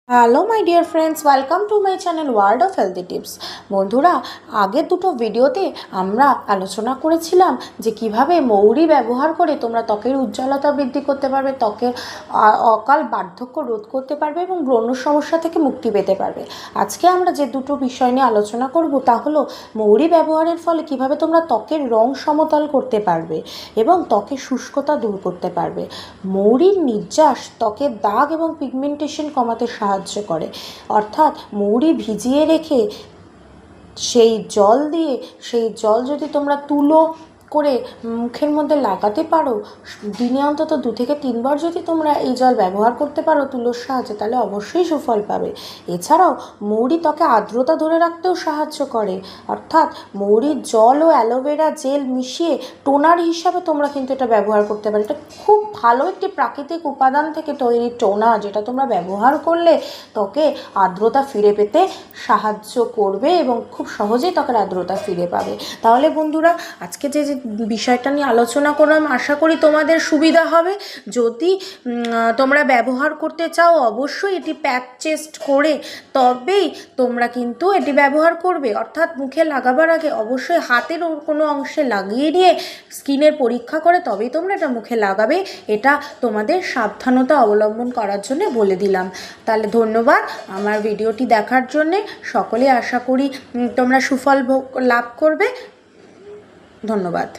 Hello my dear friends, welcome to my channel world of healthy tips. বন্ধুরা, আগের দুটো ভিডিওতে আমরা আলোচনা করেছিলাম যে কিভাবে মৌরি ব্যবহার করে তোমরা ত্বকের উজ্জ্বলতা বৃদ্ধি করতে পারবে, ত্বকের অকাল বার্ধক্য রোধ করতে পারবে এবং ব্রণ সমস্যা থেকে মুক্তি পেতে পারবে। আজকে আমরা যে দুটো বিষয় নিয়ে আলোচনা করব তা হলো মৌরি ব্যবহারের ফলে কিভাবে তোমরা ত্বকের রং সমতল করতে পারবে এবং ত্বকের শুষ্কতা দূর করতে পারবে। মৌরির নির্যাস ত্বকের দাগ এবং পিগমেন্টেশন কমাতে সাহায্য করে, অর্থাৎ মৌরি ভিজিয়ে রেখে সেই জল যদি তোমরা তুলো করে মুখের মধ্যে লাগাতে পারো, দিনে অন্তত 2 থেকে 3 বার যদি তোমরা এই জল ব্যবহার করতে পারো তুলোর সাহায্যে, তাহলে অবশ্যই সুফল পাবে। এছাড়াও মৌরি ত্বকে আর্দ্রতা ধরে রাখতেও সাহায্য করে, অর্থাৎ মৌরির জল ও অ্যালোভেরা জেল মিশিয়ে টোনার হিসাবে তোমরা কিন্তু এটা ব্যবহার করতে পারো। এটা খুব ভালো একটি প্রাকৃতিক উপাদান থেকে তৈরি টোনার, যেটা তোমরা ব্যবহার করলে ত্বকে আর্দ্রতা ফিরে পেতে সাহায্য করবে এবং খুব সহজেই ত্বকের আর্দ্রতা ফিরে পাবে। তাহলে বন্ধুরা, আজকে যে বিষয়টা নিয়ে আলোচনা করলাম, আশা করি তোমাদের সুবিধা হবে। যদি তোমরা ব্যবহার করতে চাও, অবশ্যই এটি প্যাচ টেস্ট করে তবেই তোমরা কিন্তু এটি ব্যবহার করবে, অর্থাৎ মুখে লাগাবার আগে অবশ্যই হাতের কোনো অংশে লাগিয়ে নিয়ে স্কিনের পরীক্ষা করে তবেই তোমরা এটা মুখে লাগাবে। এটা তোমাদের সাবধানতা অবলম্বন করার জন্য বলে দিলাম। তাহলে ধন্যবাদ আমার ভিডিওটি দেখার জন্যে। সকলে আশা করি তোমরা সুফল লাভ করবে। ধন্যবাদ।